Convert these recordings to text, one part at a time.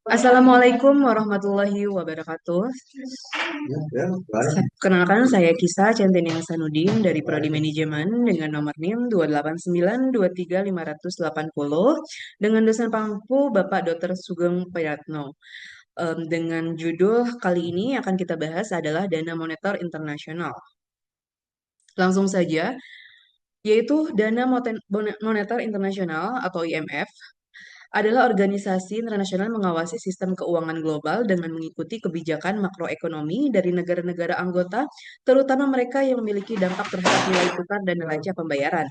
Assalamualaikum warahmatullahi wabarakatuh. Kenalkan saya Kisa Centini Hasanuddin dari Prodi Manajemen dengan nomor NIM 289235580 dengan dosen pampu Bapak Dr. Sugeng Priyatno. Dengan judul kali ini akan kita bahas adalah Dana Moneter Internasional. Langsung saja, yaitu Dana Moneter Internasional atau IMF adalah organisasi internasional mengawasi sistem keuangan global dengan mengikuti kebijakan makroekonomi dari negara-negara anggota, terutama mereka yang memiliki dampak terhadap nilai tukar dan neraca pembayaran.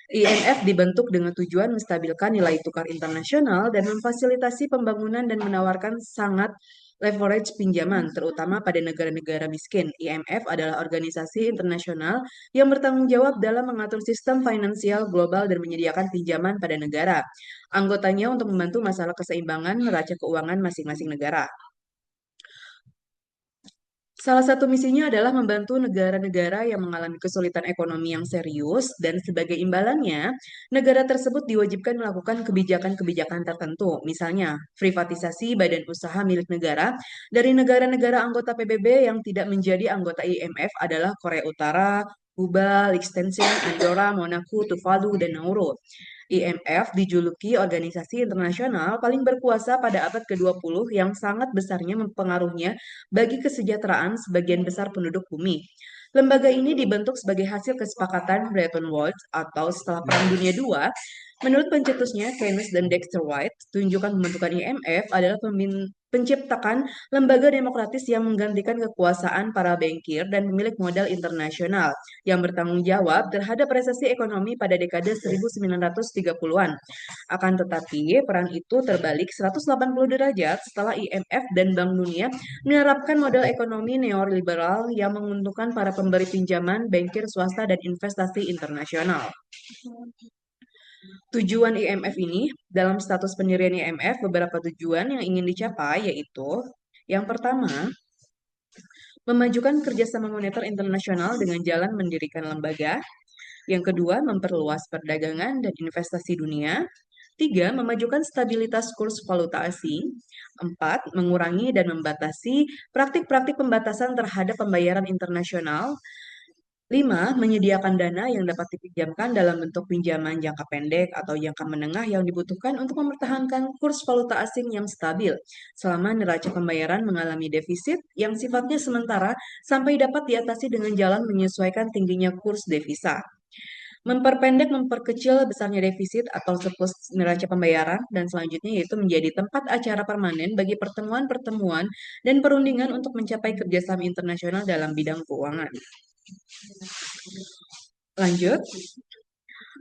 IMF dibentuk dengan tujuan menstabilkan nilai tukar internasional dan memfasilitasi pembangunan dan menawarkan sangat leverage pinjaman, terutama pada negara-negara miskin. IMF adalah organisasi internasional yang bertanggung jawab dalam mengatur sistem finansial global dan menyediakan pinjaman pada negara anggotanya untuk membantu masalah keseimbangan neraca keuangan masing-masing negara. Salah satu misinya adalah membantu negara-negara yang mengalami kesulitan ekonomi yang serius dan sebagai imbalannya, negara tersebut diwajibkan melakukan kebijakan-kebijakan tertentu, misalnya privatisasi badan usaha milik negara dari negara-negara anggota PBB yang tidak menjadi anggota IMF adalah Korea Utara, Kuba, Liechtenstein, Andorra, Monaco, Tuvalu, dan Nauru. IMF dijuluki organisasi internasional paling berkuasa pada abad ke-20 yang sangat besarnya mempengaruhinya bagi kesejahteraan sebagian besar penduduk bumi. Lembaga ini dibentuk sebagai hasil kesepakatan Bretton Woods atau setelah Perang Dunia II. Menurut pencetusnya, Keynes dan Dexter White, tunjukan pembentukan IMF adalah penciptakan lembaga demokratis yang menggantikan kekuasaan para bankir dan pemilik modal internasional yang bertanggung jawab terhadap resesi ekonomi pada dekade 1930-an. Akan tetapi, peran itu terbalik 180 derajat setelah IMF dan Bank Dunia menerapkan model ekonomi neoliberal yang menguntungkan para pemberi pinjaman, bankir swasta, dan investasi internasional. Tujuan IMF ini, dalam status pendirian IMF, beberapa tujuan yang ingin dicapai yaitu yang pertama, memajukan kerjasama moneter internasional dengan jalan mendirikan lembaga. Yang kedua, memperluas perdagangan dan investasi dunia. Tiga, memajukan stabilitas kurs valuta asing. Empat, mengurangi dan membatasi praktik-praktik pembatasan terhadap pembayaran internasional. 5. Menyediakan dana yang dapat dipinjamkan dalam bentuk pinjaman jangka pendek atau jangka menengah yang dibutuhkan untuk mempertahankan kurs valuta asing yang stabil selama neraca pembayaran mengalami defisit yang sifatnya sementara sampai dapat diatasi dengan jalan menyesuaikan tingginya kurs devisa. Memperpendek, memperkecil besarnya defisit atau surplus neraca pembayaran, dan selanjutnya yaitu menjadi tempat acara permanen bagi pertemuan-pertemuan dan perundingan untuk mencapai kerjasama internasional dalam bidang keuangan. Lanjut,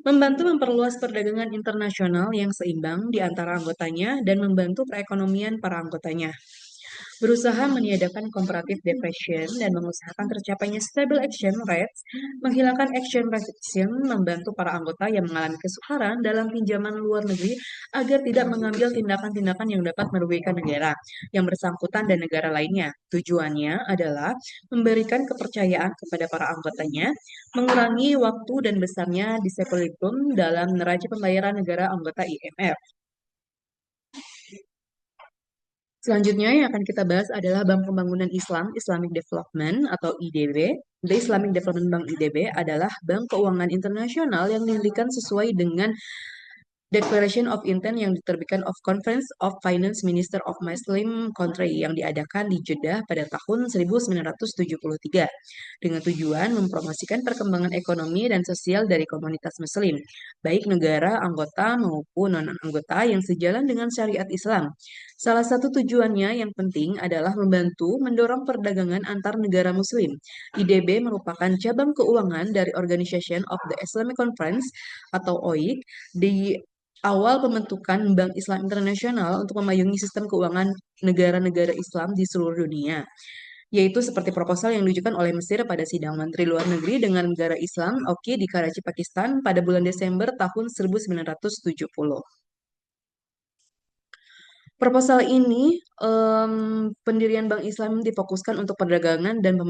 membantu memperluas perdagangan internasional yang seimbang di antara anggotanya dan membantu perekonomian para anggotanya. Berusaha meniadakan comparative depression dan mengusahakan tercapainya stable exchange rates, menghilangkan exchange restriction, membantu para anggota yang mengalami kesukaran dalam pinjaman luar negeri agar tidak mengambil tindakan-tindakan yang dapat merugikan negara yang bersangkutan dan negara lainnya. Tujuannya adalah memberikan kepercayaan kepada para anggotanya, mengurangi waktu dan besarnya disequilibrium dalam neraca pembayaran negara anggota IMF. Selanjutnya yang akan kita bahas adalah Bank Pembangunan Islam, Islamic Development atau IDB. The Islamic Development Bank IDB adalah bank keuangan internasional yang didirikan sesuai dengan Declaration of Intent yang diterbitkan of Conference of Finance Minister of Muslim Country yang diadakan di Jeddah pada tahun 1973 dengan tujuan mempromosikan perkembangan ekonomi dan sosial dari komunitas muslim, baik negara anggota maupun non-anggota yang sejalan dengan syariat Islam. Salah satu tujuannya yang penting adalah membantu mendorong perdagangan antar negara muslim. IDB merupakan cabang keuangan dari Organization of the Islamic Conference atau OIC di awal pembentukan Bank Islam Internasional untuk memayungi sistem keuangan negara-negara Islam di seluruh dunia, yaitu seperti proposal yang diajukan oleh Mesir pada sidang Menteri Luar Negeri dengan negara Islam Oki di Karachi, Pakistan pada bulan Desember tahun 1970. Proposal ini, pendirian Bank Islam difokuskan untuk perdagangan dan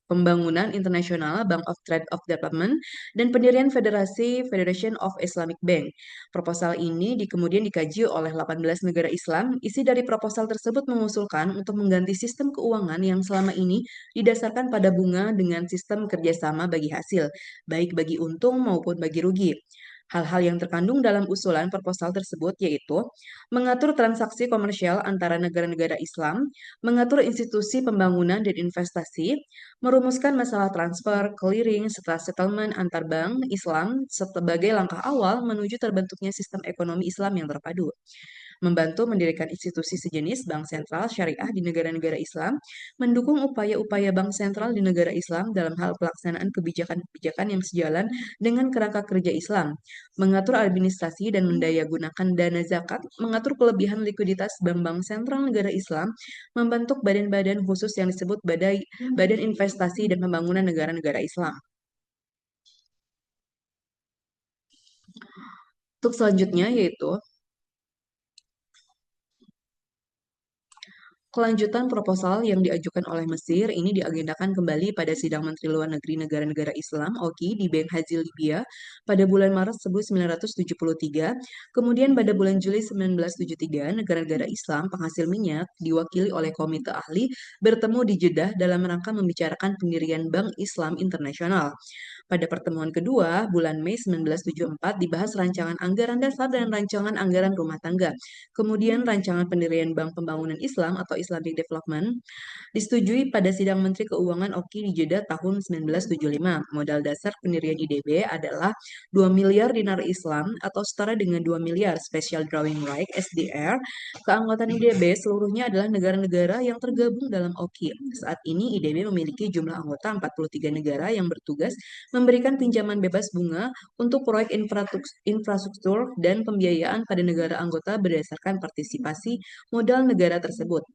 Pembangunan Internasional Bank of Trade of Development, dan pendirian Federasi Federation of Islamic Bank. Proposal ini kemudian dikaji oleh 18 negara Islam. Isi dari proposal tersebut mengusulkan untuk mengganti sistem keuangan yang selama ini didasarkan pada bunga dengan sistem kerjasama bagi hasil, baik bagi untung maupun bagi rugi. Hal-hal yang terkandung dalam usulan proposal tersebut yaitu mengatur transaksi komersial antara negara-negara Islam, mengatur institusi pembangunan dan investasi, merumuskan masalah transfer, clearing, serta settlement antar bank Islam sebagai langkah awal menuju terbentuknya sistem ekonomi Islam yang terpadu, membantu mendirikan institusi sejenis bank sentral syariah di negara-negara Islam, mendukung upaya-upaya bank sentral di negara Islam dalam hal pelaksanaan kebijakan-kebijakan yang sejalan dengan kerangka kerja Islam, mengatur administrasi dan mendayagunakan dana zakat, mengatur kelebihan likuiditas bank-bank sentral negara Islam, membentuk badan-badan khusus yang disebut Badan Investasi dan Pembangunan Negara-negara Islam. Untuk selanjutnya yaitu kelanjutan proposal yang diajukan oleh Mesir ini diagendakan kembali pada sidang Menteri Luar Negeri negara-negara Islam (OKI) di Benghazi, Libya pada bulan Maret 1973. Kemudian pada bulan Juli 1973, negara-negara Islam penghasil minyak diwakili oleh komite ahli bertemu di Jeddah dalam rangka membicarakan pendirian Bank Islam Internasional. Pada pertemuan kedua, bulan Mei 1974, dibahas rancangan anggaran dasar dan rancangan anggaran rumah tangga. Kemudian rancangan pendirian Bank Pembangunan Islam atau Islamic Development disetujui pada sidang Menteri Keuangan OKI di Jeddah tahun 1975. Modal dasar pendirian IDB adalah 2 miliar dinar Islam atau setara dengan 2 miliar Special Drawing Right (SDR). Keanggotaan IDB seluruhnya adalah negara-negara yang tergabung dalam OKI. Saat ini IDB memiliki jumlah anggota 43 negara yang bertugas memberikan pinjaman bebas bunga untuk proyek infrastruktur dan pembiayaan pada negara anggota berdasarkan partisipasi modal negara tersebut.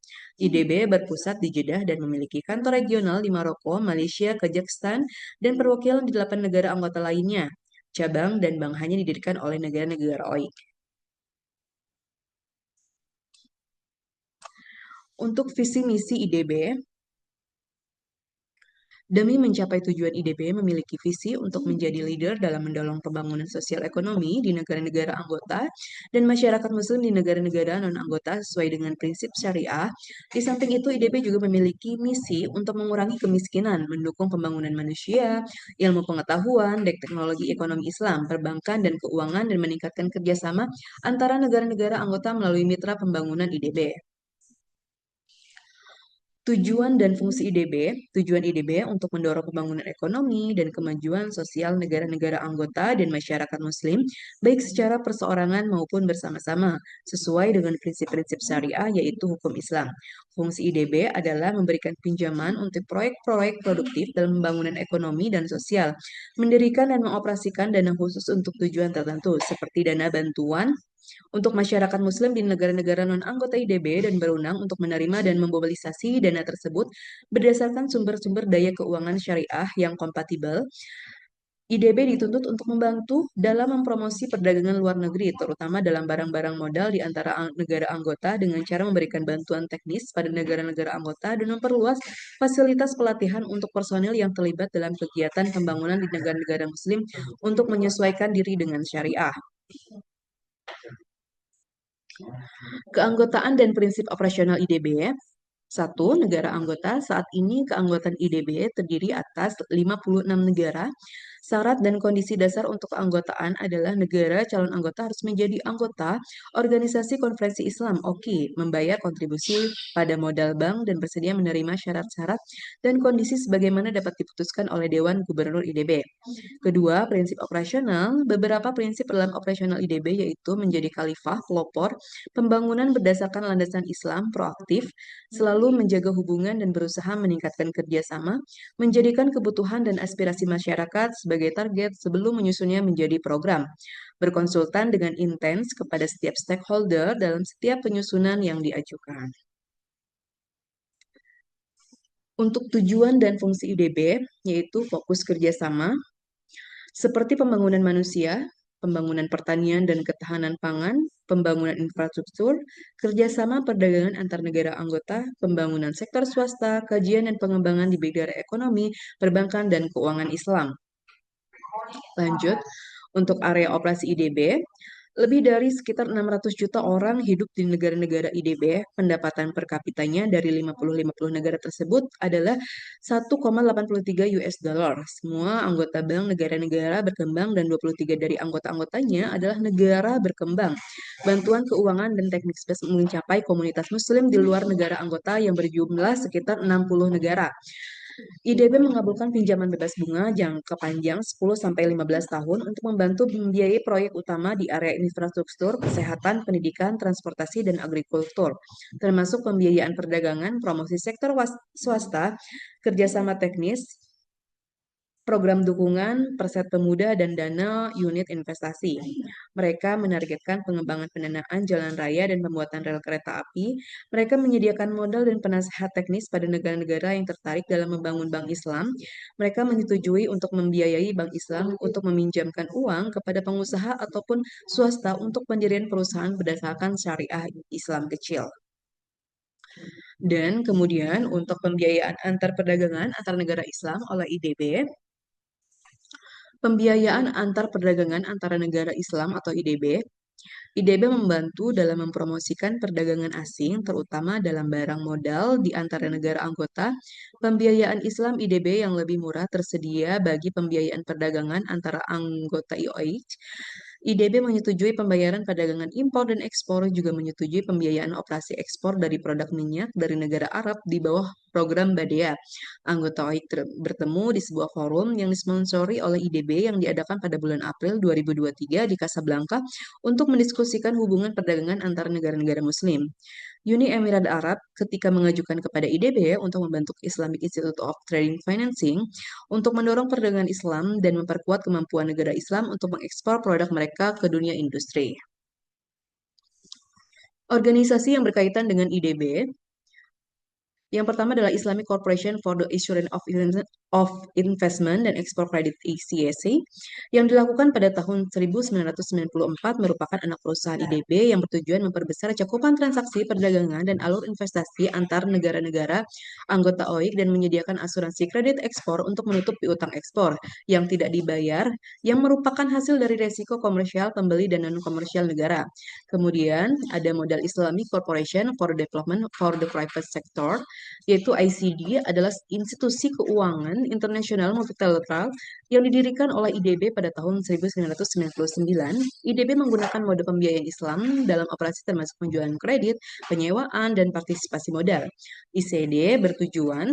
IDB berpusat di Jeddah dan memiliki kantor regional di Maroko, Malaysia, Kazakhstan, dan perwakilan di 8 negara anggota lainnya. Cabang dan bank hanya didirikan oleh negara-negara OIC. Untuk visi misi IDB, demi mencapai tujuan IDB memiliki visi untuk menjadi leader dalam mendorong pembangunan sosial ekonomi di negara-negara anggota dan masyarakat muslim di negara-negara non-anggota sesuai dengan prinsip syariah. Di samping itu, IDB juga memiliki misi untuk mengurangi kemiskinan, mendukung pembangunan manusia, ilmu pengetahuan, dan teknologi ekonomi Islam, perbankan dan keuangan, dan meningkatkan kerjasama antara negara-negara anggota melalui mitra pembangunan IDB. Tujuan dan fungsi IDB. Tujuan IDB untuk mendorong pembangunan ekonomi dan kemajuan sosial negara-negara anggota dan masyarakat muslim, baik secara perseorangan maupun bersama-sama, sesuai dengan prinsip-prinsip syariah yaitu hukum Islam. Fungsi IDB adalah memberikan pinjaman untuk proyek-proyek produktif dalam pembangunan ekonomi dan sosial, mendirikan dan mengoperasikan dana khusus untuk tujuan tertentu, seperti dana bantuan untuk masyarakat muslim di negara-negara non-anggota IDB dan berwenang untuk menerima dan memobilisasi dana tersebut berdasarkan sumber-sumber daya keuangan syariah yang kompatibel. IDB dituntut untuk membantu dalam mempromosi perdagangan luar negeri, terutama dalam barang-barang modal di antara negara anggota dengan cara memberikan bantuan teknis pada negara-negara anggota dan memperluas fasilitas pelatihan untuk personil yang terlibat dalam kegiatan pembangunan di negara-negara muslim untuk menyesuaikan diri dengan syariah. Keanggotaan dan prinsip operasional IDB. 1. Negara anggota. Saat ini keanggotaan IDB terdiri atas 56 negara. Syarat dan kondisi dasar untuk keanggotaan adalah negara calon anggota harus menjadi anggota Organisasi Konferensi Islam (OKI), membayar kontribusi pada modal bank dan bersedia menerima syarat-syarat dan kondisi sebagaimana dapat diputuskan oleh Dewan Gubernur IDB. Kedua, prinsip operasional. Beberapa prinsip dalam operasional IDB yaitu menjadi khalifah, pelopor, pembangunan berdasarkan landasan Islam, proaktif, selalu menjaga hubungan dan berusaha meningkatkan kerjasama, menjadikan kebutuhan dan aspirasi masyarakat sebagai target sebelum menyusunnya menjadi program, berkonsultan dengan intens kepada setiap stakeholder dalam setiap penyusunan yang diajukan. Untuk tujuan dan fungsi IDB, yaitu fokus kerjasama, seperti pembangunan manusia, pembangunan pertanian dan ketahanan pangan, pembangunan infrastruktur, kerjasama perdagangan antar negara anggota, pembangunan sektor swasta, kajian dan pengembangan di bidang ekonomi, perbankan, dan keuangan Islam. Lanjut, untuk area operasi IDB, lebih dari sekitar 600 juta orang hidup di negara-negara IDB. Pendapatan per kapitanya dari 50 negara tersebut adalah 1,83 US dollar. Semua anggota bank negara-negara berkembang dan 23 dari anggota-anggotanya adalah negara berkembang. Bantuan keuangan dan teknik mencapai komunitas muslim di luar negara anggota yang berjumlah sekitar 60 negara. IDB mengabulkan pinjaman bebas bunga jangka panjang 10-15 tahun untuk membantu membiayai proyek utama di area infrastruktur, kesehatan, pendidikan, transportasi, dan agrikultur, termasuk pembiayaan perdagangan, promosi sektor swasta, kerjasama teknis, program dukungan, perset pemuda, dan dana unit investasi. Mereka menargetkan pengembangan pendanaan jalan raya dan pembuatan rel kereta api. Mereka menyediakan modal dan penasehat teknis pada negara-negara yang tertarik dalam membangun Bank Islam. Mereka menyetujui untuk membiayai Bank Islam untuk meminjamkan uang kepada pengusaha ataupun swasta untuk pendirian perusahaan berdasarkan syariah Islam kecil. Dan kemudian untuk pembiayaan antar perdagangan antar negara Islam oleh IDB, pembiayaan antar perdagangan antara negara Islam atau IDB. IDB membantu dalam mempromosikan perdagangan asing, terutama dalam barang modal di antara negara anggota. Pembiayaan Islam IDB yang lebih murah tersedia bagi pembiayaan perdagangan antara anggota IOH. IDB menyetujui pembayaran perdagangan impor dan ekspor, juga menyetujui pembiayaan operasi ekspor dari produk minyak dari negara Arab di bawah program BADEA. Anggota OIC bertemu di sebuah forum yang disponsori oleh IDB yang diadakan pada bulan April 2023 di Casablanca untuk mendiskusikan hubungan perdagangan antar negara-negara Muslim. Uni Emirat Arab ketika mengajukan kepada IDB untuk membentuk Islamic Institute of Trading Financing untuk mendorong perdagangan Islam dan memperkuat kemampuan negara Islam untuk mengekspor produk mereka ke dunia industri. Organisasi yang berkaitan dengan IDB, yang pertama adalah Islamic Corporation for the Assurance of Investment dan Export Credit (ICAC) yang dilakukan pada tahun 1994 merupakan anak perusahaan IDB yang bertujuan memperbesar cakupan transaksi perdagangan dan alur investasi antar negara-negara anggota OIC dan menyediakan asuransi kredit ekspor untuk menutup piutang ekspor yang tidak dibayar yang merupakan hasil dari resiko komersial pembeli dan non-komersial negara. Kemudian ada modal Islamic Corporation for Development for the Private Sector, yaitu ICD adalah institusi keuangan internasional multilateral yang didirikan oleh IDB pada tahun 1999. IDB menggunakan mode pembiayaan Islam dalam operasi termasuk penjualan kredit, penyewaan, dan partisipasi modal. ICD bertujuan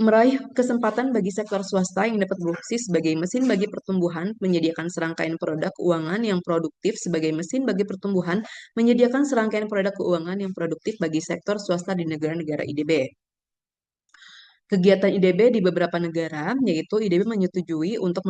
meraih kesempatan bagi sektor swasta yang dapat berfungsi sebagai mesin bagi pertumbuhan, menyediakan serangkaian produk keuangan yang produktif sebagai mesin bagi pertumbuhan, menyediakan serangkaian produk keuangan yang produktif bagi sektor swasta di negara-negara IDB. Kegiatan IDB di beberapa negara, yaitu IDB menyetujui untuk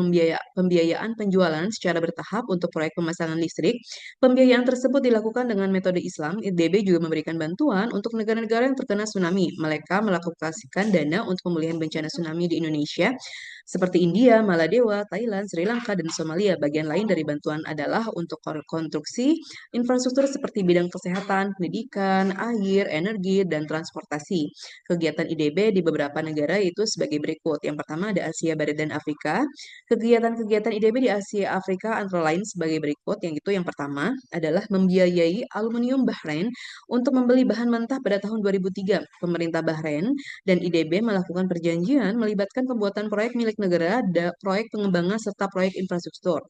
pembiayaan penjualan secara bertahap untuk proyek pemasangan listrik. Pembiayaan tersebut dilakukan dengan metode Islam. IDB juga memberikan bantuan untuk negara-negara yang terkena tsunami. Mereka melakukan dana untuk pemulihan bencana tsunami di Indonesia, seperti India, Maladewa, Thailand, Sri Lanka, dan Somalia. Bagian lain dari bantuan adalah untuk konstruksi infrastruktur seperti bidang kesehatan, pendidikan, air, energi, dan transportasi. Kegiatan IDB di beberapa negara itu sebagai berikut. Yang pertama ada Asia Barat dan Afrika. Kegiatan-kegiatan IDB di Asia Afrika antara lain sebagai berikut. Yang itu yang pertama adalah membiayai aluminium Bahrain untuk membeli bahan mentah pada tahun 2003. Pemerintah Bahrain dan IDB melakukan perjanjian melibatkan pembuatan proyek milik negara, proyek pengembangan serta proyek infrastruktur.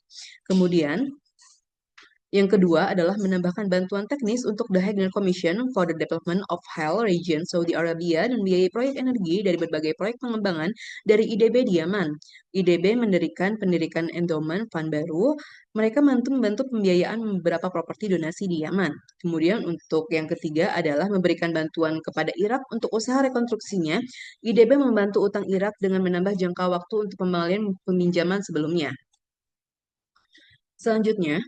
Kemudian yang kedua adalah menambahkan bantuan teknis untuk The Hague Commission for the Development of Hell Region Saudi Arabia dan biaya proyek energi dari berbagai proyek pengembangan dari IDB di Yaman. IDB pendirikan endowment fund baru. Mereka membantu pembiayaan beberapa properti donasi di Yaman. Kemudian untuk yang ketiga adalah memberikan bantuan kepada Irak untuk usaha rekonstruksinya. IDB membantu utang Irak dengan menambah jangka waktu untuk pembalian peminjaman sebelumnya. Selanjutnya,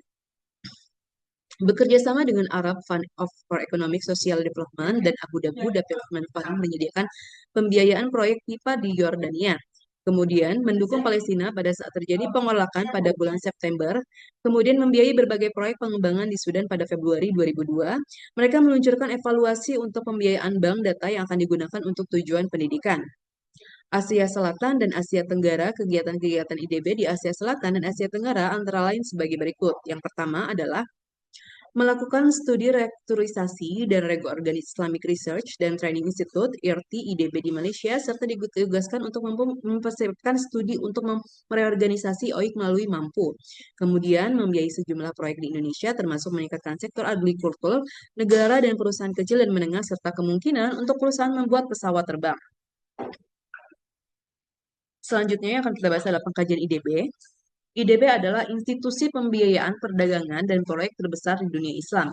bekerja sama dengan Arab Fund for Economic Social Development dan Abu Dhabi Development Fund menyediakan pembiayaan proyek pipa di Yordania. Kemudian mendukung Palestina pada saat terjadi penolakan pada bulan September, kemudian membiayai berbagai proyek pengembangan di Sudan pada Februari 2002. Mereka meluncurkan evaluasi untuk pembiayaan bank data yang akan digunakan untuk tujuan pendidikan. Asia Selatan dan Asia Tenggara, kegiatan-kegiatan IDB di Asia Selatan dan Asia Tenggara antara lain sebagai berikut. Yang pertama adalah melakukan studi restrukturisasi dan rego organis Islamic Research dan Training Institute (IRT) IDB di Malaysia serta ditugaskan untuk mempersiapkan studi untuk mereorganisasi OIK melalui Mampu. Kemudian membiayai sejumlah proyek di Indonesia termasuk meningkatkan sektor agrikultur, negara dan perusahaan kecil dan menengah serta kemungkinan untuk perusahaan membuat pesawat terbang. Selanjutnya yang akan kita bahas adalah pengkajian IDB. IDB adalah institusi pembiayaan perdagangan dan proyek terbesar di dunia Islam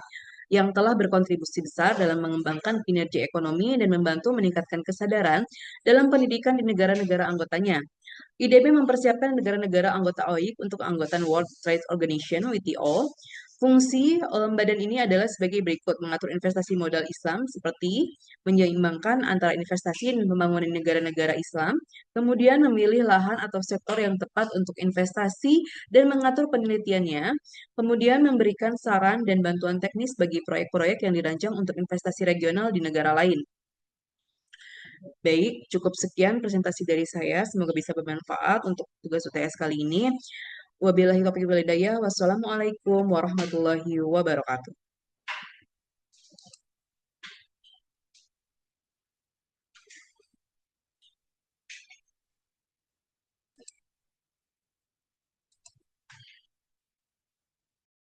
yang telah berkontribusi besar dalam mengembangkan kinerja ekonomi dan membantu meningkatkan kesadaran dalam pendidikan di negara-negara anggotanya. IDB mempersiapkan negara-negara anggota OIC untuk anggotaan World Trade Organization (WTO). Fungsi badan ini adalah sebagai berikut: mengatur investasi modal Islam seperti menyeimbangkan antara investasi dan pembangunan negara-negara Islam, kemudian memilih lahan atau sektor yang tepat untuk investasi dan mengatur penelitiannya, kemudian memberikan saran dan bantuan teknis bagi proyek-proyek yang dirancang untuk investasi regional di negara lain. Baik, cukup sekian presentasi dari saya. Semoga bisa bermanfaat untuk tugas UTS kali ini. Wabillahi taufiq wal hidayah. Wassalamualaikum warahmatullahi wabarakatuh.